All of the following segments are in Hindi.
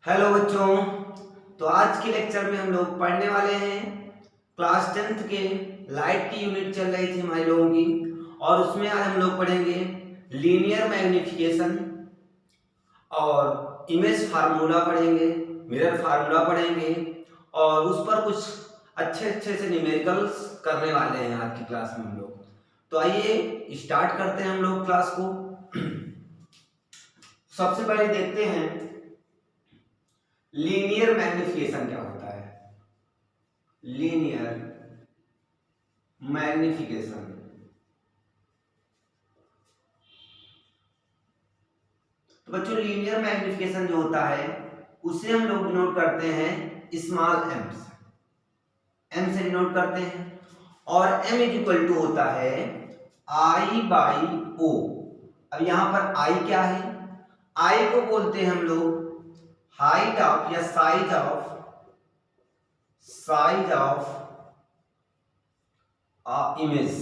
हेलो बच्चों। तो आज के लेक्चर में हम लोग पढ़ने वाले हैं क्लास 10th के लाइट की यूनिट चल रही थी हमारे लोगों की, और उसमें आज हम लोग पढ़ेंगे लीनियर मैग्निफिकेशन और इमेज फार्मूला पढ़ेंगे, मिरर फार्मूला पढ़ेंगे और उस पर कुछ अच्छे से न्यूमेरिकल्स करने वाले हैं आज की क्लास में हम लोग। तो आइए स्टार्ट करते हैं हम लोग क्लास को। सबसे पहले देखते हैं लीनियर मैग्निफिकेशन क्या होता है। लीनियर मैग्निफिकेशन, तो बच्चों लीनियर मैग्निफिकेशन जो होता है उसे हम लोग डिनोट करते हैं स्मॉल एम से, एम से डिनोट करते हैं, और एम इज इक्वल टू होता है आई बाई ओ। अब यहां पर आई क्या है? आई को बोलते हैं हम लोग हाइट ऑफ या साइज ऑफ इमेज।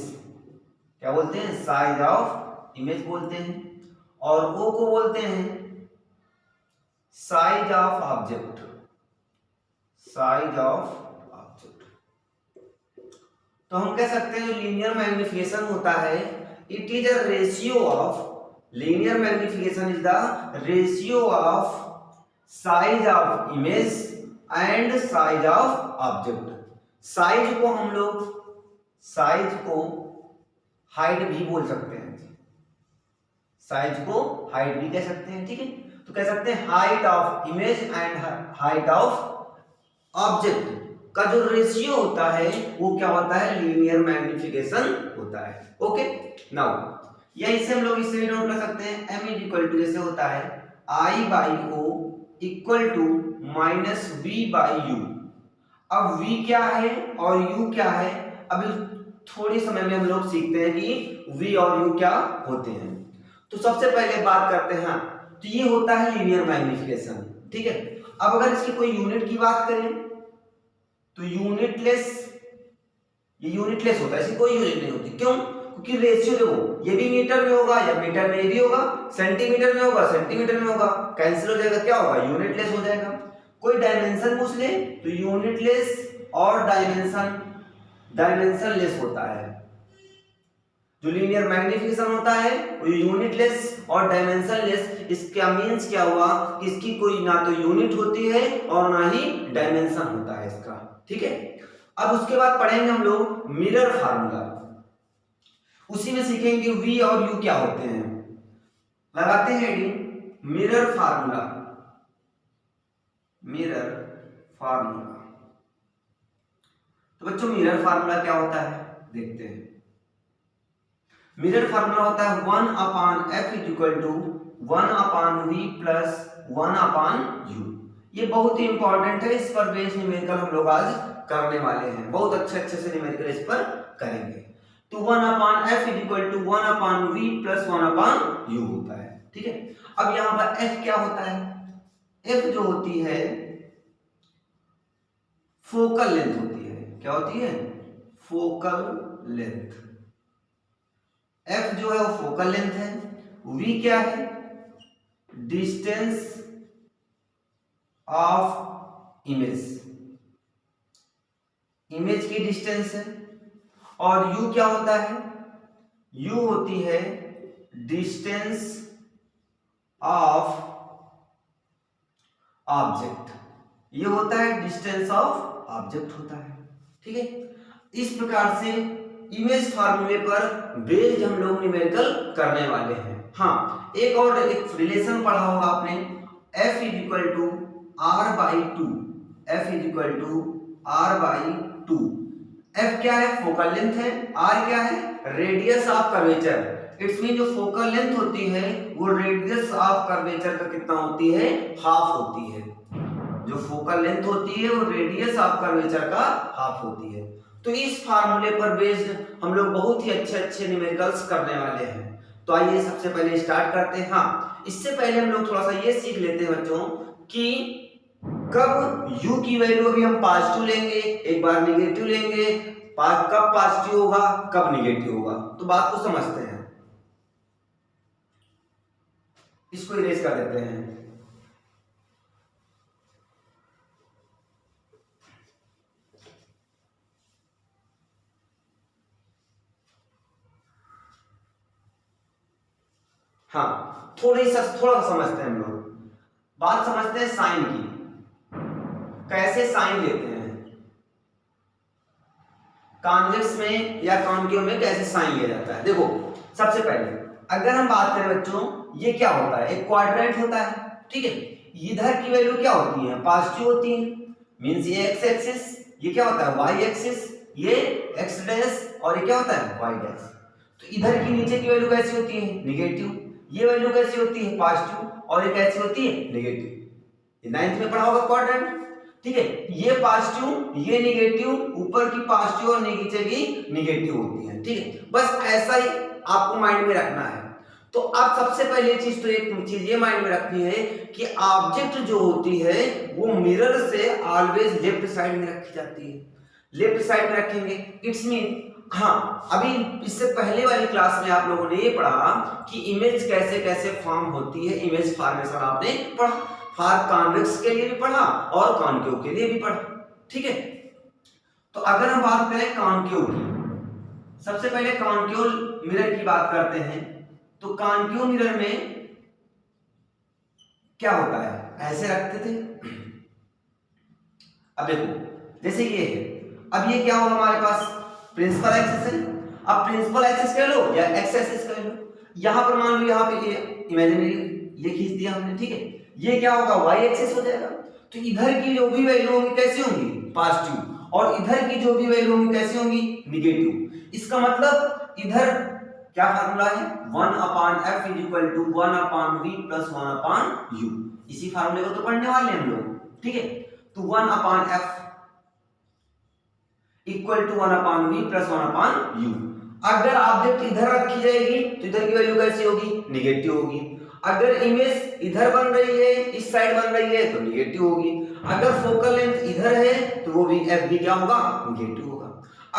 क्या बोलते हैं? साइज ऑफ इमेज बोलते हैं। और ओ को बोलते हैं size of object, size of object. तो हम कह सकते हैं जो लीनियर मैग्निफिकेशन होता है it is a ratio of, linear magnification is the ratio of size of image and size of object. Size को हम लोग, साइज को हाइट भी बोल सकते हैं, साइज को हाइट भी कह सकते हैं, ठीक है। तो कह सकते हैं height of image and height of object का जो रेशियो होता है वो क्या होता है? लीनियर मैग्निफिकेशन होता है। ओके, नाउ यही से हम लोग इसे भी नोट कर सकते हैं m इज इक्वल टू, जैसे होता है I by O equal to minus V by U. अब v क्या है और u क्या है? अभी थोड़ी समय में हम लोग सीखते हैं कि v और u क्या होते हैं। तो सबसे पहले बात करते हैं, तो ये होता है लीनियर मैग्निफिकेशन, ठीक है। अब अगर इसकी कोई यूनिट की बात करें तो यूनिटलेस, ये यूनिटलेस होता है, इसकी कोई यूनिट नहीं होती। क्यों? क्योंकि रेशियो देखो, ये भी मीटर में होगा या मीटर में ये भी होगा, सेंटीमीटर में होगा सेंटीमीटर में होगा, कैंसिल हो जाएगा, क्या होगा? यूनिटलेस हो जाएगा। कोई डायमेंशन पूछ ले तो यूनिटलेस और डायमेंशनलेस होता है। जो लीनियर मैग्निफिकेशन होता है वो यूनिटलेस और डायमेंशनलेस। इसका मींस क्या हुआ कि इसकी कोई ना तो यूनिट होती है और ना ही डायमेंशन होता है इसका, ठीक है। अब उसके बाद पढ़ेंगे हम लोग मिरर फार्मूला, उसी में सीखेंगे v और u क्या होते हैं। लगाते हैं heading mirror formula, mirror formula. तो बच्चों मिरर फार्मूला क्या होता है देखते हैं। मिरर फार्मूला होता है 1 upon F is equal to 1 upon V plus 1 upon U. ये बहुत ही इंपॉर्टेंट है, इस पर बेस्ड न्यूमेरिकल हम लोग आज करने वाले हैं, बहुत अच्छे से न्यूमेरिकल इस पर करेंगे। तो 1 upon F is equal to 1 upon V plus 1 upon U होता है, ठीक है। अब यहां पर एफ क्या होता है? एफ जो होती है फोकल लेंथ होती है। क्या होती है? Focal length. एफ जो है वो फोकल लेंथ है। वी क्या है? डिस्टेंस ऑफ इमेज, इमेज की डिस्टेंस है। और u क्या होता है? u होती है डिस्टेंस ऑफ ऑब्जेक्ट, ये होता है डिस्टेंस ऑफ ऑब्जेक्ट होता है, ठीक है। इस प्रकार से इमेज फार्मूले पर बेस्ड हम लोग न्यूमेरिकल करने वाले हैं। हाँ, एक और एक रिलेशन पढ़ा होगा आपने, f is equal to R by two, F is equal to R by two. F क्या है? फोकल लेंथ है। आर क्या है? Radius of curvature. It's mean जो फोकल लेंथ होती है वो रेडियस ऑफ कर्वेचर का कितना होती है? हाफ होती है। जो फोकल लेंथ होती है वो रेडियस ऑफ कर्वेचर का हाफ होती है। तो इस फार्मूले पर बेस्ड हम लोग बहुत ही अच्छे न्यूमेरिकल्स करने वाले हैं। तो आइए सबसे पहले स्टार्ट करते हैं। हाँ, इससे पहले हम लोग थोड़ा सा ये सीख लेते हैं बच्चों कि कब u की वैल्यू अभी हम पॉजिटिव लेंगे, एक बार निगेटिव लेंगे, कब पॉजिटिव होगा कब निगेटिव होगा, तो बात को समझते हैं। इसको इरेज कर देते हैं। हाँ, थोड़ा समझते हैं हम लोग। बात समझते हैं साइन की, कैसे साइन लेते हैं कॉन्वेक्स में या कॉन्केव में, कैसे साइन लिया जाता है। देखो सबसे पहले अगर हम बात करें बच्चों, ये क्या होता है, एक क्वाड्रेंट होता है, ठीक है। इधर की वैल्यू क्या होती है, पॉजिटिव होती है, मींस ये एक्स एक्सिस, ये क्या होता है वाई एक्सिस, ये एक्स डैश, और ये क्या होता है वाई डैश। तो इधर की नीचे की वैल्यू कैसी होती है, नेगेटिव, ये वैल्यू कैसी होती है पॉजिटिव, और ये कैसी होती है नेगेटिव। ये 9th में पढ़ा होगा क्वाड्रेंट, ठीक है। ये पॉजिटिव ये नेगेटिव, ऊपर की पॉजिटिव और नीचे की नेगेटिव होती है, ठीक है। बस ऐसा ही आपको माइंड में रखना है। तो अब सबसे पहले चीज तो एक चीज ये माइंड में रखनी है कि ऑब्जेक्ट जो होती है वो मिरर से ऑलवेज लेफ्ट साइड में रखी जाती है, लेफ्ट साइड में रखेंगे। इट्स मीन, हाँ, अभी इससे पहले वाली क्लास में आप लोगों ने ये पढ़ा कि इमेज कैसे कैसे फॉर्म होती है, इमेज फॉर्मेशन आपने पढ़ा, फॉर कॉन्वेक्स के लिए भी पढ़ा और कॉन्केव के लिए भी पढ़ा, ठीक है। तो अगर हम बात करें कॉन्केव की, सबसे पहले कॉन्केव मिरर की बात करते हैं। तो कॉन्केव मिरर में क्या होता है, ऐसे रखते थे। अब देखो जैसे ये है, अब ये क्या होगा हमारे पास प्रिंसिपल एक्सिस है। अब प्रिंसिपल एक्सिस कह लो या एक्स एक्सिस कह लो, यहां पर मान लो यहां पे ये इमेजिनरी ये खींच दिया हमने, ठीक है। ये क्या होगा वाई एक्सिस हो जाएगा। तो इधर की जो भी वैल्यू होंगी कैसी होंगी पॉजिटिव, और इधर की जो भी वैल्यू होंगी कैसी होंगी नेगेटिव। इसका मतलब इधर क्या फार्मूला है 1/f = 1/v + 1/u। इसी फार्मूले को तो पढ़ने वाले हैं हम लोग, ठीक है। तो 1/f = 1/v + 1/u। अगर ऑब्जेक्ट इधर रखी जाएगी तो इधर की वैल्यू कैसी होगी नेगेटिव होगी। अगर इमेज इधर बन रही है, इस साइड बन रही है तो नेगेटिव होगी। अगर फोकल लेंथ इधर है तो वो भी एफ भी क्या होगा नेगेटिव होगा।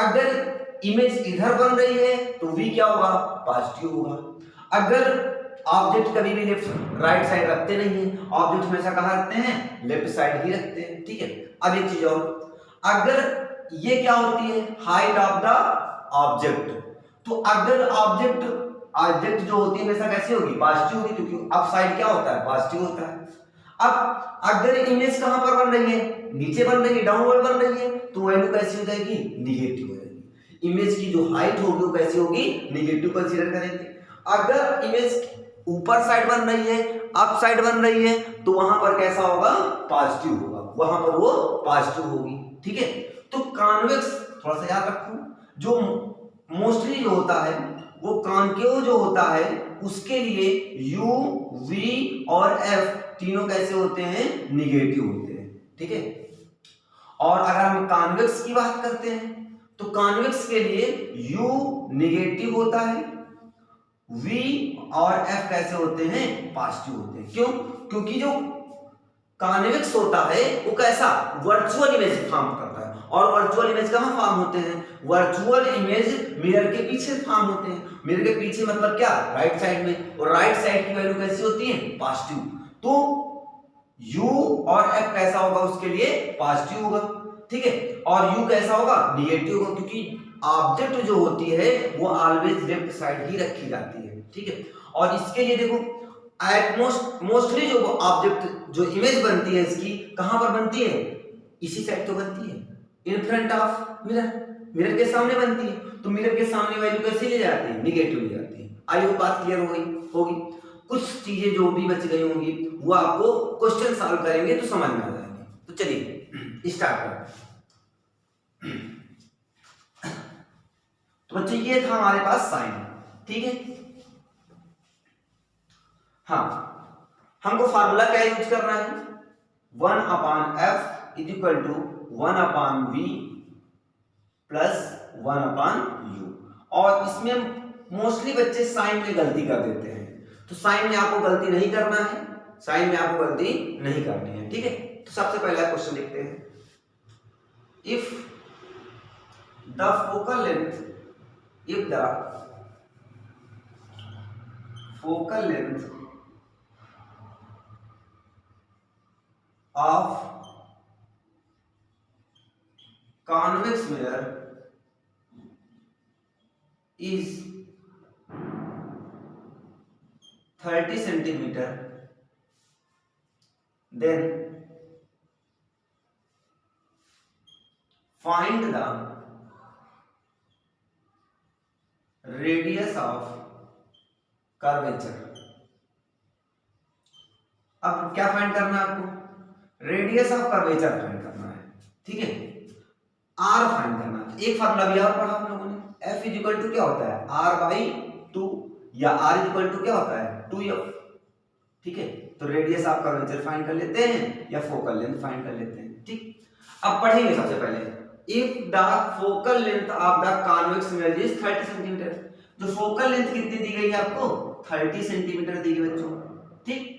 अगर इमेज इधर बन रही है तो v क्या होगा पॉजिटिव होगा। अगर ऑब्जेक्ट कभी भी लेफ्ट राइट साइड रखते नहीं है, ऑब्जेक्ट हमेशा कहां रखते हैं लेफ्ट साइड ही रखते हैं, ठीक है। अब एक चीज और, अगर ये क्या होती है हाइट ऑफ द ऑब्जेक्ट, तो अगर ऑब्जेक्ट जो होती है हमेशा कैसी होगी पॉजिटिव होगी, क्योंकि अप साइड क्या होता है पॉजिटिव होता है। अब अगर इमेज कहां पर बन रही है नीचे बन रही है, डाउनवर्ड बन रही है, तो वैल्यू कैसी हो जाएगी नेगेटिव हो जाएगी। इमेज की जो हाइट होगी वो कैसी होगी नेगेटिव कंसीडर करेंगे। अगर इमेज ऊपर साइड बन रही है अप साइड बन रही है तो वहां पर कैसा होगा पॉजिटिव होगा, वहां पर वो पॉजिटिव होगी, ठीक है। तो कॉन्वेक्स थोड़ा सा याद रखो, जो मोस्टली जो होता है वो कॉन्केव जो होता है उसके लिए u v और f तीनों कैसे होते हैं निगेटिव होते हैं, ठीक है। और अगर हम कॉन्वेक्स की बात करते हैं तो कॉन्वेक्स के लिए u निगेटिव होता है, v और f कैसे होते हैं पॉजिटिव होते हैं। क्यों? क्योंकि जो कॉन्वेक्स होता है वो कैसा वर्चुअल इमेज फॉर्म करता है, और वर्चुअल इमेज कहां फॉर्म होते हैं वर्चुअल इमेज मिरर के पीछे फॉर्म होते हैं। मिरर के पीछे मतलब क्या राइट साइड में, और राइट साइड की वैल्यू कैसी होती है पॉजिटिव। तो u और f कैसा होगा उसके लिए पॉजिटिव होगा, ठीक है। और u कैसा होगा नेगेटिव होगा, क्योंकि ऑब्जेक्ट जो होती है वो ऑलवेज लेफ्ट साइड ही रखी जाती है, ठीक है। और इसके लिए देखो मोस्टली जो ऑब्जेक्ट जो इमेज बनती है इसकी कहां पर बनती है इसी साइड तो बनती है, इन फ्रंट ऑफ मिरर, मिरर के सामने बनती है। तो मिरर के सामने वैल्यू कैसे ले जाती है नेगेटिव ले जाती है। आई होप बात क्लियर हो गई होगी। कुछ चीजें जो भी बच गई होंगी वो आपको क्वेश्चन सॉल्व करेंगे तो समझ में आ जाएंगे। तो चलिए स्टार्ट करते हैं। तो बच्चों ये था हमारे पास साइन, ठीक है। हाँ, हमको फार्मूला क्या यूज करना है 1/f = 1/v + 1/u। और इसमें मोस्टली बच्चे साइन में गलती कर देते हैं, तो साइन में आपको गलती नहीं करना है, साइन में आपको गलती नहीं करनी है, ठीक है। तो सबसे पहला क्वेश्चन लिखते हैं, if the focal length of convex mirror is 30 centimetre, then find the radius of curvature। अब क्या फाइंड करना है आपको? रेडियस ऑफ कर्वेचर फाइंड करना है, ठीक है। आर फाइंड करना है। एक फार्मूला भी और पढ़ा हम लोगों ने, F इक्वल टू क्या होता है R/2 या R इक्वल टू क्या होता है 2F, ठीक है। तो रेडियस ऑफ कर्वेचर फाइंड कर लेते हैं या फोकल लेंथ फाइंड कर लेते हैं, ठीक। अब पढ़ेंगे सबसे पहले, if the focal length of the convex mirror is 30 centimetre. जो फोकल लेंथ कितनी दी गई है आपको? 30 सेंटीमीटर दी गई बच्चों, ठीक।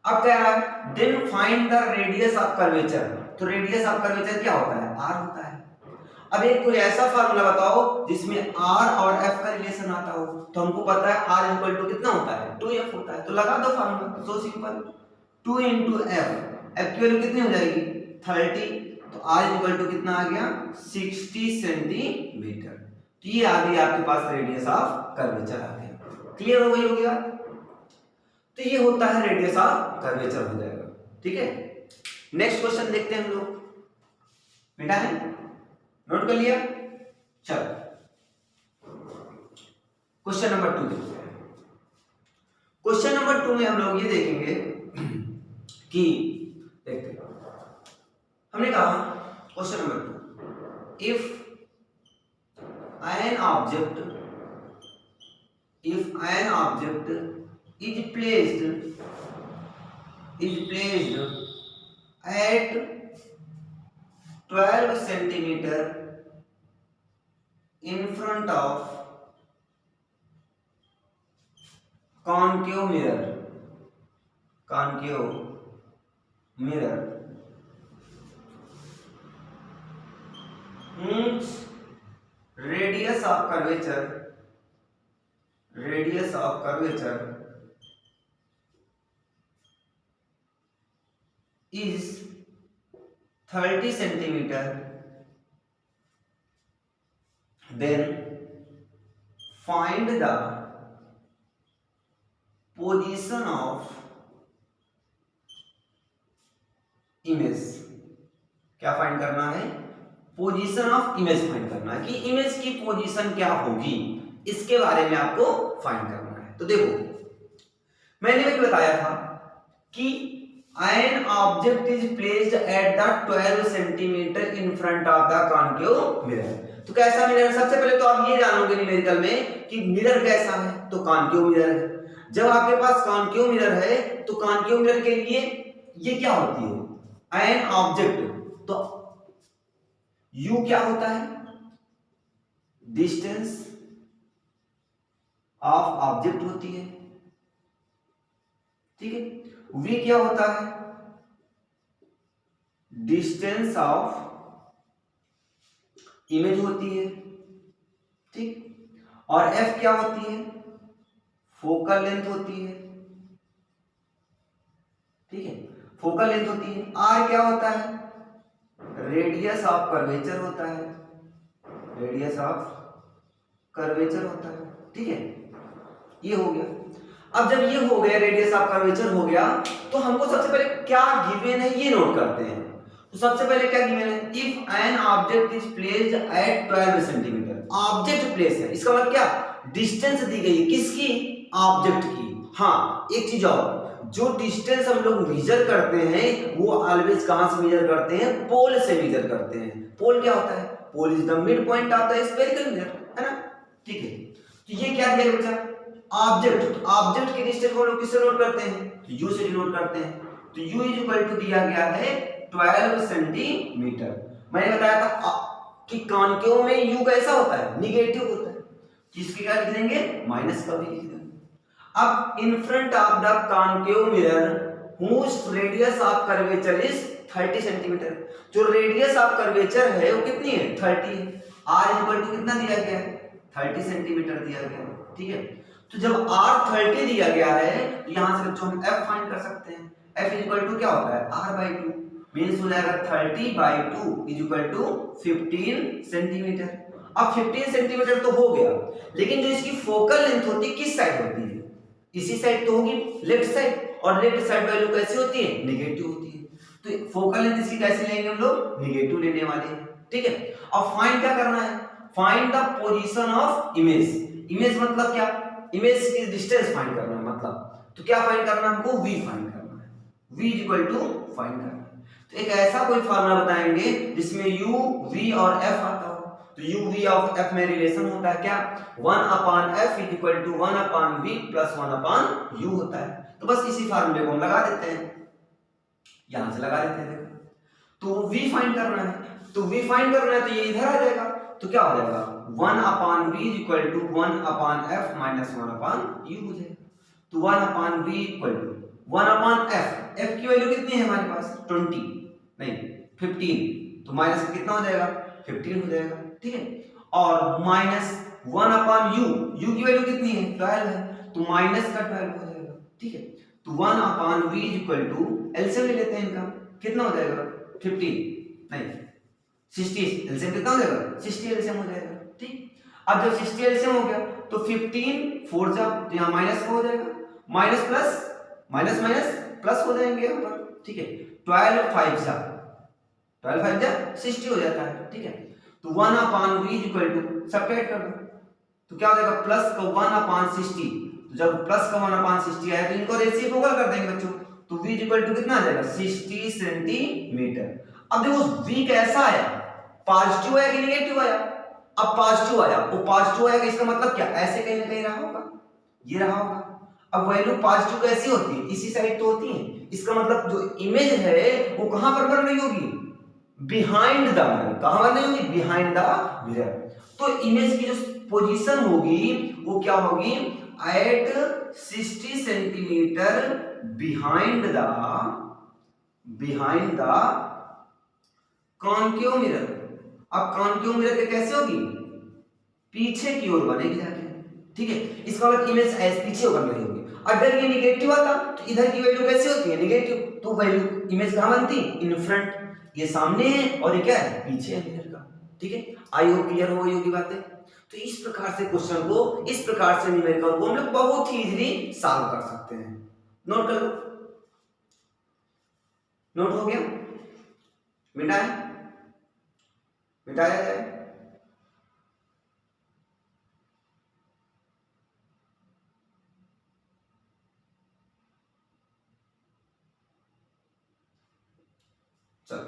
अब क्या है, then find the radius of curvature. तो रेडियस ऑफ कर्वेचर क्या होता है? R होता है। अब एक कोई ऐसा फार्मूला बताओ जिसमें R और F का रिलेशन आता हो। तो हमको पता है R इक्वल टू कितना होता है 2F होता है, तो लगा दो फार्मूला, सो सिंपल, 2 × F की वैल्यू कितनी हो जाएगी 30, तो R इक्वल टू कितना आ गया 60 सेंटीमीटर। तो ये आ गई आपके पास रेडियस ऑफ कर्वेचर आ गया। क्लियर हो गई होगी बात? तो ये होता है रेडियस ऑफ कर्वेचर हो जाएगा, ठीक है। नेक्स्ट क्वेश्चन देखते हैं हम लोग, बेटा है नोट कर लिया? चलो क्वेश्चन नंबर 2 देखते हैं। क्वेश्चन नंबर 2 में हम लोग ये देखेंगे कि देखते हैं, हमने कहा question number 2, if an object is placed at 12 centimeter in front of concave mirror whose radius of curvature is 30 centimeter, then find the position of image। क्या फाइंड करना है? पोजीशन ऑफ इमेज फाइंड करना है, कि इमेज की पोजीशन क्या होगी, इसके बारे में आपको फाइंड करना है। तो देखो, मैंने भी बताया था कि an object is placed at the 12 centimeter in front of the concave mirror। तो कैसा मिरर? सबसे पहले तो आप ये जानोगे न्यूमेरिकल में कि मिरर कैसा है, तो कॉन्केव मिरर है। जब आपके पास कॉन्केव मिरर है तो कॉन्केव मिरर के लिए ये क्या होती है? an ऑब्जेक्ट, तो U क्या होता है? डिस्टेंस ऑफ ऑब्जेक्ट होती है, ठीक है। V क्या होता है? डिस्टेंस ऑफ इमेज होती है, ठीक। और F क्या होती है? फोकल लेंथ होती है, ठीक है, फोकल लेंथ होती है। R क्या होता है? रेडियस ऑफ कर्वेचर होता है, रेडियस ऑफ कर्वेचर होता है, ठीक है। ये हो गया। अब जब ये हो गया, रेडियस ऑफ कर्वेचर हो गया, तो हमको सबसे पहले क्या गिवन है ये नोट करते हैं। तो सबसे पहले क्या गिवन है? If an object is placed at 12 centimetre. Object place है, इसका मतलब क्या? डिस्टेंस दी गई है, किसकी? ऑब्जेक्ट की। हाँ, एक चीज और, जो डिस्टेंस हम लोग मेजर करते हैं वो ऑलवेज कहां से मेजर करते हैं? पोल से मेजर करते हैं। पोल क्या होता है? Pole is the mid point of the spherical mirror, है ना, ठीक है। तो ये क्या दिया बच्चा? ऑब्जेक्ट। ऑब्जेक्ट की डिस्टेंस को लोग किससे नोट करते हैं? तो यू से डिनोट करते हैं। तो यू इज इक्वल टू दिया गया है 12 सेंटीमीटर। मैंने बताया था कि कॉन्केव में यू कैसा होता है? निगेटिव होता है। किसके क्या लिख देंगे? माइनस का भी लिख देंगे। अब इन front of the concave mirror whose radius of curvature is 30 centimetre. जो रेडियस ऑफ कर्वेचर है वो कितनी है? 30 है। r इक्वल टू कितना दिया गया है? 30 सेंटीमीटर दिया गया है, ठीक है। तो जब r 30 दिया गया है तो यहां से बच्चों हम f फाइंड कर सकते हैं। f इक्वल टू क्या होता है? r/2 मींस हो जाएगा 30/2 इज इक्वल टू 15 सेंटीमीटर। अब 15 सेंटीमीटर तो हो गया, लेकिन जो इसकी फोकल लेंथ होती है किस साइड होती है? इसी साइड तो होगी लेफ्ट साइड, और लेफ्ट साइड वैल्यू कैसी होती है, नेगेटिव होती है, तो फोकल लेंथ इसकी कैसे लेंगे हम लोग, नेगेटिव लेने वाले हैं, ठीक है। अब फाइंड क्या करना है, find the position of image, image मतलब क्या, इमेज की डिस्टेंस फाइंड करना है मतलब, तो क्या फाइंड करना है हमको, v फाइंड करना है, v इक्वल टू फाइंड करना है। तो एक ऐसा कोई फार्मूला बताएंगे जिसमें u v और f आता हो, तो u v ऑफ f में रिलेशन होता है क्या, 1 upon f equal to 1 upon v plus 1 upon u होता है। तो बस इसी फार्मूले को हम लगा देते हैं, यहां से लगा देते हैं, तो v फाइंड करना है, तो v फाइंड करना है तो ये इधर आ जाएगा, तो क्या हो जाएगा 1 upon v equal to 1 upon f minus 1 upon u हो जाएगा। तो 1 upon v equal to 1 upon f की वैल्यू कितनी है हमारे पास 20 नहीं 15, तो माइनस कितना हो जाएगा 15 हो जाएगा, ठीक है। और माइनस 1 अपॉन u की वैल्यू कितनी है 12 है, तो माइनस का 12 हो जाएगा, ठीक है। तो 1 upon v equal to LCM ले लेते हैं इनका, कितना हो जाएगा 15 नहीं 60, एलसीएम कितना हो जाएगा 60 एलसीएम हो जाएगा, ठीक। अब जब 60 एलसीएम हो गया तो 15 4 जा, तो यहाँ माइनस का हो जाएगा, minus plus minus minus plus हो जाएंगे यहाँ पर, ठीक है। 12 5 जा 60 हो जाता है, ठीक है। तो 1 upon v equal to subtract कर दो, तो क्या हो जाएगा प्लस का 1 अपॉन 60, तो जब प्लस का 1 अपॉन 60 आया तो इनको रेसिप्रोकल कर देंगे बच्चों, तो v इक्वल टू कितना आ जाएगा 60 सेंटीमीटर। अब देखो v कैसा आया, पॉजिटिव आया कि नेगेटिव आया, अब पॉजिटिव आया, वो पॉजिटिव आया इसका मतलब क्या, ऐसे कहीं ना कहीं रहा होगा, ये रहा होगा। अब वैल्यू पॉजिटिव कैसी होती है, इसी साइड तो होती है, इसका मतलब जो इमेज है वो कहां पर बन रही होगी, बिहाइंड द मिरर, कहां बन रही होगी, बिहाइंड द मिरर। तो इमेज की जो पोजीशन होगी वो क्या होगी, at 60 centimetre behind the concave mirror. अब कॉन्केव मिरर के कैसे होगी, पीछे की ओर बनेगी जाके, ठीक है। इसका मतलब इमेज ऐसे पीछे बन रही होगी। अगर ये नेगेटिव आता तो इधर की वैल्यू कैसी होती है, नेगेटिव, तो वैल्यू इमेज कहां बनती, इन फ्रंट, ये सामने है और ये क्या है पीछे है मिरर का, ठीक है। आई होप क्लियर हो गई होगी बातें। तो इस प्रकार से क्वेश्चन को, इस प्रकार से न्यूमेरिकल को हम लोग बहुत ही इजीली सॉल्व कर सकते हैं। नोट कर लो, नोट हो गया, मिटाया जाए, चलो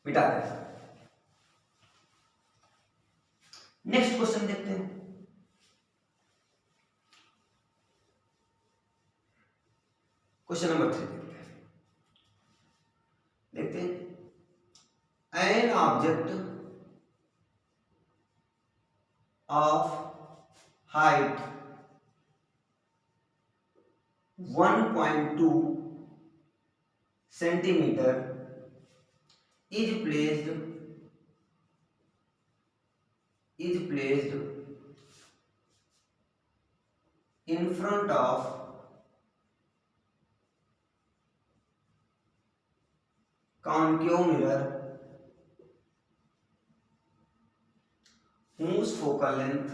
मिटाते हैं। नेक्स्ट क्वेश्चन देखते हैं, क्वेश्चन नंबर 3 देखते हैं। An object of height 1.2 centimetre is placed in front of concave mirror whose focal length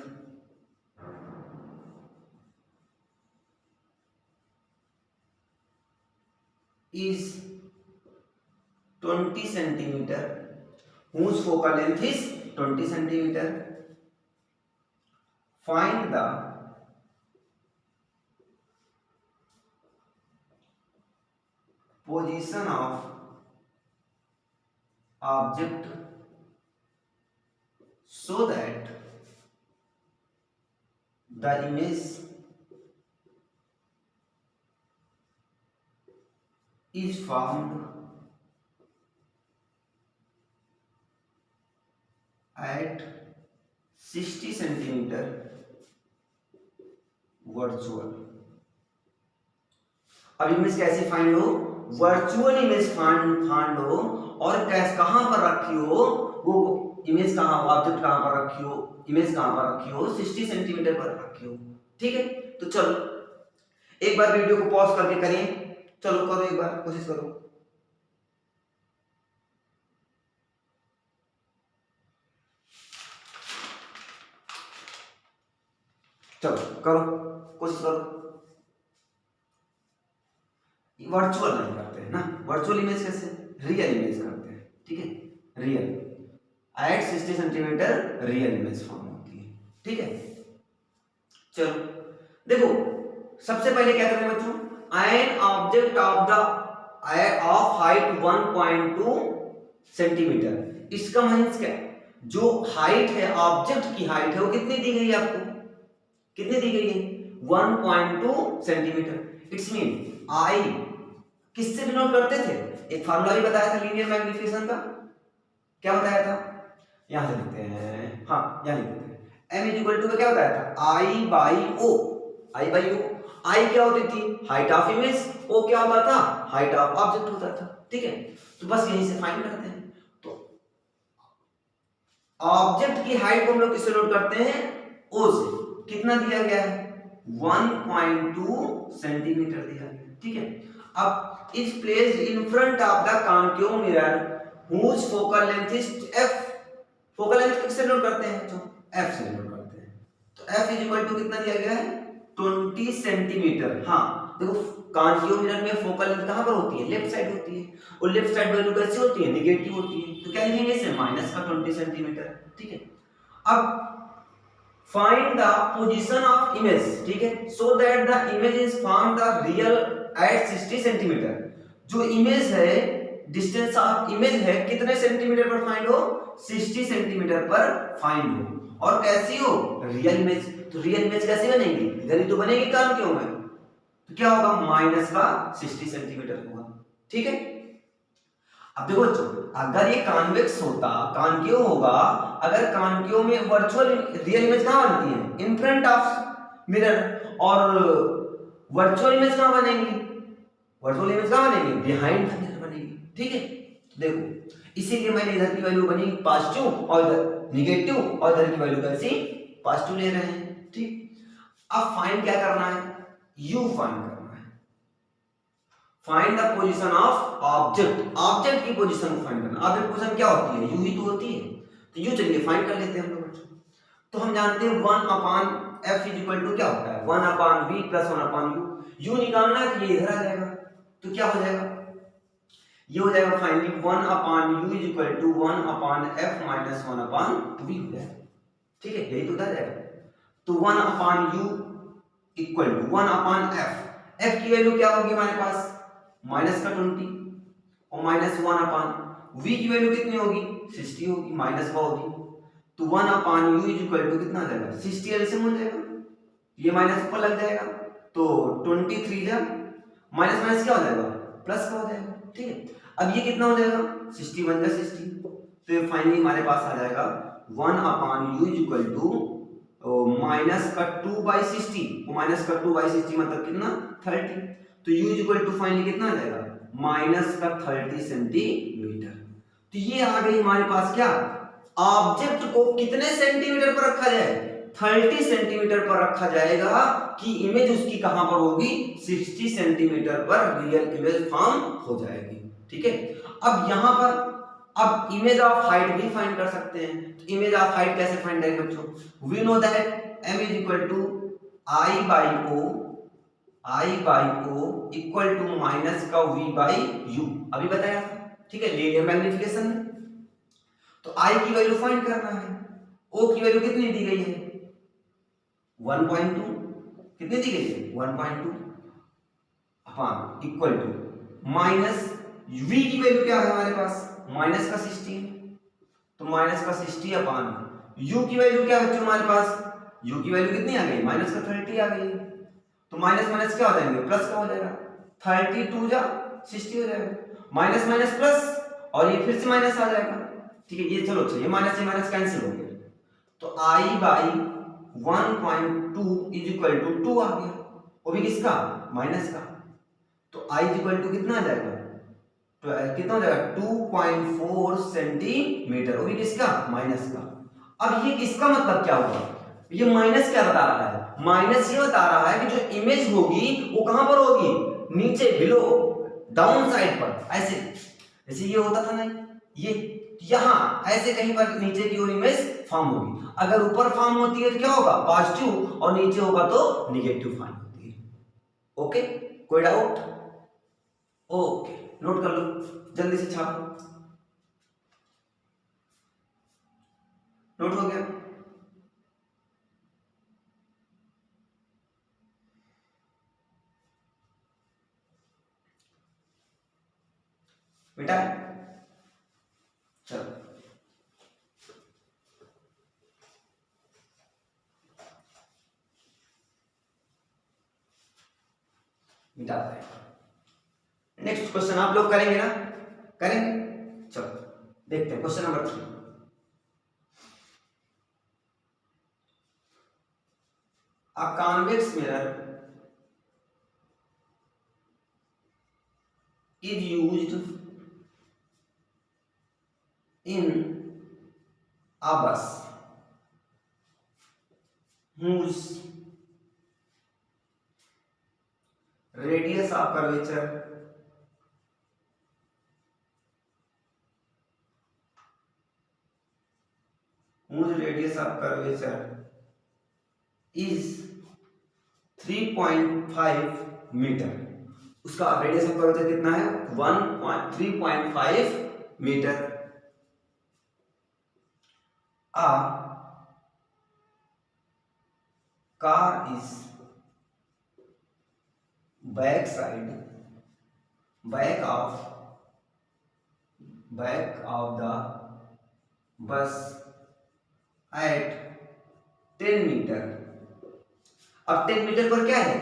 is 20 centimeter, whose focal length is 20 centimeter. Find the position of object so that the image is formed at 60 centimeter virtual. अब इमेज कैसे फाइंड हो, वर्चुअल इमेज फाइंड हो, और कैसे कहां पर रखी हो, वो इमेज कहां, ऑब्जेक्ट कहां पर रखी हो, इमेज कहां पर रखी हो, 60 सेंटीमीटर पर रखी हो, ठीक है। तो चलो एक बार वीडियो को पॉज करके करिए, चलो करो एक बार कोशिश करो, चलो करो कोशिश करो। वर्चुअल नहीं करते हैं ना, वर्चुअल इमेज कैसे, रियल इमेज करते हैं, ठीक है, real at 60 centimetre real image form होती है, ठीक है। चलो देखो, सबसे पहले क्या करते हैं बच्चों, an object of height 1.2 centimetre, इसका मीन्स क्या, जो हाइट है, ऑब्जेक्ट की हाइट है, वो कितनी दी गई है आपको, कितनी दी गई है 1.2 सेंटीमीटर। इट्स मीन आई किससे डिनोट करते थे, एक फार्मूला भी बताया था लीनियर मैग्निफिकेशन का, क्या बताया था, यहां से लिखते हैं, हाँ यहां लिखते हैं, m इज इक्वल टू क्या बताया था, आई बाई ओ, आई बाई ओ, आई क्या होती थी, हाइट ऑफ इमेज, ओ क्या होता था, हाइट ऑफ ऑब्जेक्ट होता था, ठीक है। तो बस यहीं से फाइंड करते हैं, तो ऑब्जेक्ट की हाइट को हम लोग किससे नोट करते हैं, ओ से, कितना दिया गया है 1.2 सेंटीमीटर दिया गया, ठीक है। अब is placed in front of the concave mirror whose focal length is f, focal length किससे नोट करते हैं, तो f से नोट करते हैं, तो f इज इक्वल टू कितना दिया गया है 20 सेंटीमीटर। हाँ देखो, कॉन्केव मिरर में फोकल लेंथ कहां पर होती है, लेफ्ट साइड होती है, और लेफ्ट साइड वैल्यू कैसी होती है, नेगेटिव होती है, तो क्या लिखेंगे इसे माइनस का 20 सेंटीमीटर, ठीक है। अब find the position of image, ठीक है, so that the image is form the real at 60 centimetre, जो इमेज है, डिस्टेंस ऑफ इमेज है, कितने सेंटीमीटर पर फाइंड हो, 60 सेंटीमीटर पर फाइंड हो, और कैसी हो, रियल इमेज। तो रियल इमेज कैसे बनेगी, इधर ही तो बनेगी काम क्यों में, तो क्या होगा माइनस का 60 सेंटीमीटर होगा, ठीक है। अब देखो बच्चों, अगर ये कॉन्वेक्स होता, कॉन्केव होगा, अगर कॉन्केव में वर्चुअल रियल इमेज कहां बनती है, इन फ्रंट ऑफ मिरर, और वर्चुअल इमेज कहां बनेगी, वर्चुअल इमेज कहां बनेगी, बिहाइंड द मिरर बनेगी, ठीक है। देखो इसीलिए मैंने इधर की वैल्यू बनी पॉजिटिव और इधर नेगेटिव, और इधर की वैल्यू कैसी पॉजिटिव ले रहे हैं, ठीक। अब फाइंड क्या करना है, u फाइंड करना है, find the position of object, object की पोजीशन को फाइंड करना, ऑब्जेक्ट पोजीशन क्या होती है, u ही तो होती है, तो u चलिए फाइंड कर लेते हैं हम लोग। तो हम जानते हैं 1/f इज इक्वल टू क्या होता है, 1/v प्लस 1/u, u निकालना है तो ये इधर आ जाएगा, तो क्या हो जाएगा, ये हो जाएगा finally 1/u is equal to 1/f minus 1/v हो जाएगा, ठीक है, यही तो आ जाएगा। तो 1/u equal to 1/f, f की वैल्यू क्या होगी हमारे पास माइनस का 20, और माइनस 1/v की वैल्यू कितनी होगी 60 होगी, माइनस का होगी, तो 1/u इज इक्वल टू कितना आ जाएगा 60 एलसीएम हो जाएगा, ये माइनस ऊपर लग जाएगा, तो 23 जा माइनस माइनस क्या हो जाएगा प्लस का हो जाएगा, ठीक है। अब ये कितना हो जाएगा 60 बन जाएगा 60, तो ये फाइनली हमारे पास आ जाएगा 1/u is equal to minus का 2/60, माइनस का 2/60 मतलब कितना 30, तो u is equal to finally कितना आ जाएगा माइनस का 30 सेंटीमीटर। तो ये आ गई हमारे पास क्या, ऑब्जेक्ट को कितने सेंटीमीटर पर रखा जाए, 30 सेंटीमीटर पर रखा जाएगा, कि इमेज उसकी कहां पर होगी 60 सेंटीमीटर पर रियल इमेज फॉर्म हो जाएगी, ठीक है। अब यहां पर अब इमेज ऑफ हाइट भी फाइंड कर सकते हैं, तो इमेज ऑफ हाइट कैसे फाइंड करेंगे बच्चों, we know that m is equal to i by o equal to minus का v बाई u, अभी बताया था, ठीक है, लीनियर मैग्निफिकेशन में। तो i की वैल्यू फाइंड करना है, o की वैल्यू कितनी दी गई है 1.2, कितनी दी गई है 1.2 upon equal to minus v की वैल्यू क्या है हमारे पास माइनस का 60, तो माइनस का 60 अपॉन u की वैल्यू क्या है हमारे पास, u की वैल्यू कितनी आ गई माइनस का 30 आ गई, तो माइनस माइनस क्या हो जाएंगे प्लस का हो जाएगा, 32 जा 60 हो जाएगा, माइनस माइनस प्लस, और ये फिर से माइनस आ जाएगा, ठीक है। ये चलो ये माइनस कैंसिल हो गया, तो i by 1.2 is equal to 2 आ गया, वो भी किसका माइनस का, तो i इज इक्वल टू कितना आ जाएगा, तो कितना हो जाएगा 2.4 सेंटीमीटर, वो भी किसका माइनस का। अब ये इसका मतलब क्या होगा, ये माइनस क्या बता रहा है, माइनस ये बता रहा है कि जो इमेज होगी वो कहां पर होगी, नीचे बिलो डाउन साइड पर, ऐसे जैसे ये होता था ना, ये यहां ऐसे कहीं पर नीचे की ओर इमेज फॉर्म होगी, अगर ऊपर फॉर्म होती है तो क्या होगा पॉजिटिव, और नीचे होगा तो नेगेटिव फॉर्म होती है, ओके, कोई डाउट। ओके, नोट कर लो, जल्दी से छापो। नोट हो गया? बेटा चलो, मिटाते हैं। नेक्स्ट क्वेश्चन आप लोग करेंगे ना? करेंगे? चलो देखते हैं question number 3। A convex mirror is used in a bus whose radius of curvature is 3.5 metre. उसका रेडियस ऑफ कर्वेचर कितना है? 3.5 metre. A car is back of the bus at 10 metre. अब 10 मीटर पर क्या है?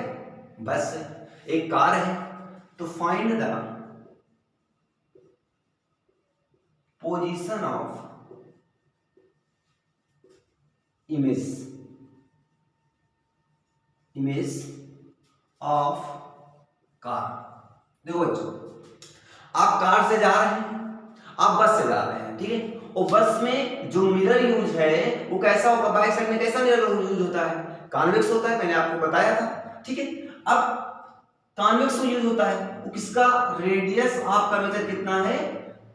बस है, एक कार है। तो find the position of image of car. देखो बच्चों, आप कार से जा रहे हैं, आप बस से जा रहे हैं, ठीक है? और बस में जो मिरर यूज है वो कैसा होगा? बैक साइड में कैसा मिरर यूज होता है? कॉन्वेक्स होता है, मैंने आपको बताया था, ठीक है? अब कॉन्वेक्स यूज होता है, वो किसका रेडियस ऑफ कर्वेचर कितना है?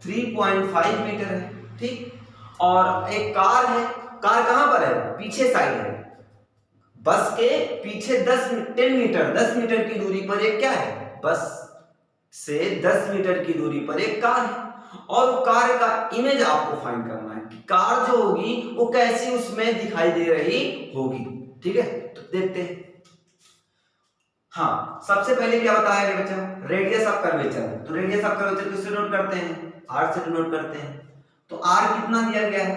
3.5 मीटर है, ठीक? और एक कार है, कार कहां पर है? पीछे साइड है, बस के पीछे 10 मीटर की दूरी पर एक क्या है? बस से 10 मीटर की दूरी पर एक कार है, और वो कार का इमेज आपको फाइंड करना है कि कार जो होगी वो कैसी उसमें दिखाई दे रही होगी, ठीक है? तो देखते हैं। हाँ, सबसे पहले क्या बताया गया बच्चा? Radius of curvature. तो रेडियस ऑफ कर्वेचर किससे नोट करते हैं? r से नोट करते हैं। तो r कितना दिया गया है?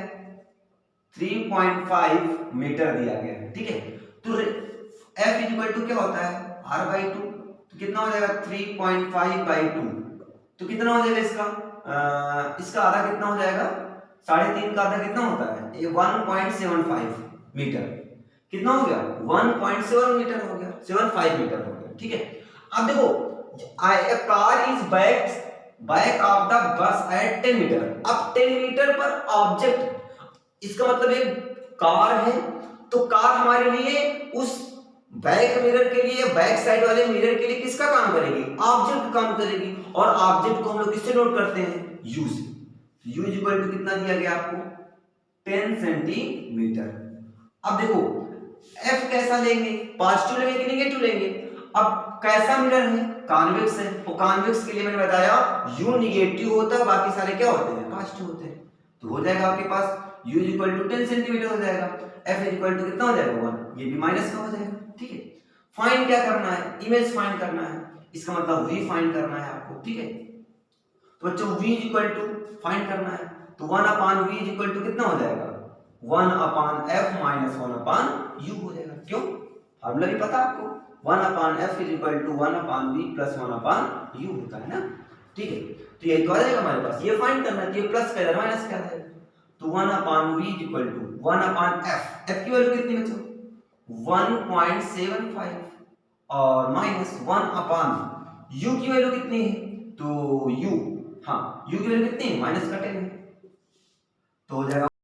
3.5 मीटर दिया गया है, ठीक है? तो f इक्वल टू क्या होता है? r/2। तो कितना हो जाएगा? 3.5/2। तो कितना हो जाएगा इसका? इसका आधा कितना हो जाएगा? 3.5 का आधा कितना होता है? ये 1.75 मीटर। कितना हो गया? 1.7 मीटर हो गया, 75 मीटर हो गया, ठीक है? अब देखो, car is back of the bus at 10 metre. अब 10 मीटर पर ऑब्जेक्ट, इसका मतलब एक कार है, तो कार हमारे लिए उस बैक मिरर के लिए, बैक साइड वाले मिरर के लिए किसका काम करेगी? ऑब्जेक्ट काम करेगी। और ऑब्जेक्ट को हम लोग किससे नोट करते हैं? u से। u इक्वल टू कितना दिया गया आपको? 10 सेंटीमीटर। अब देखो, f कैसा लेंगे? पॉजिटिव लेंगे कि नेगेटिव लेंगे? अब कैसा मिरर है? कॉन्वेक्स है, और कॉन्वेक्स के लिए मैंने बताया u नेगेटिव होता है, बाकी सारे क्या होते हैं? पॉजिटिव होते हैं। तो हो जाएगा आपके पास u इक्वल टू 10 सेंटीमीटर हो जाएगा, f इक्वल टू कितना हो जाएगा? 1। ये भी माइनस का हो जाएगा, ठीक है? फाइंड क्या करना है? इमेज फाइंड करना है, इसका मतलब v फाइंड करना है आपको, ठीक है? तो बच्चों v इक्वल टू फाइंड करना है, तो 1/v इक्वल टू कितना हो जाएगा? 1/f माइनस 1/u हो जाएगा। क्यों? फार्मूला भी पता आपको, 1/f equal to 1/v plus 1/u होता है ना, ठीक है? तो ये आ जाएगा हमारे पास, ये फाइंड करना है, ये प्लस का इधर माइनस का है। तो 1/v equal to 1/f, f की वैल्यू कितनी बच्चों? 1.75 और माइनस 1/u की वैल्यू कितनी है? तो u, हाँ, u की वैल्यू कितनी है? -10 है। तो हो जाएगा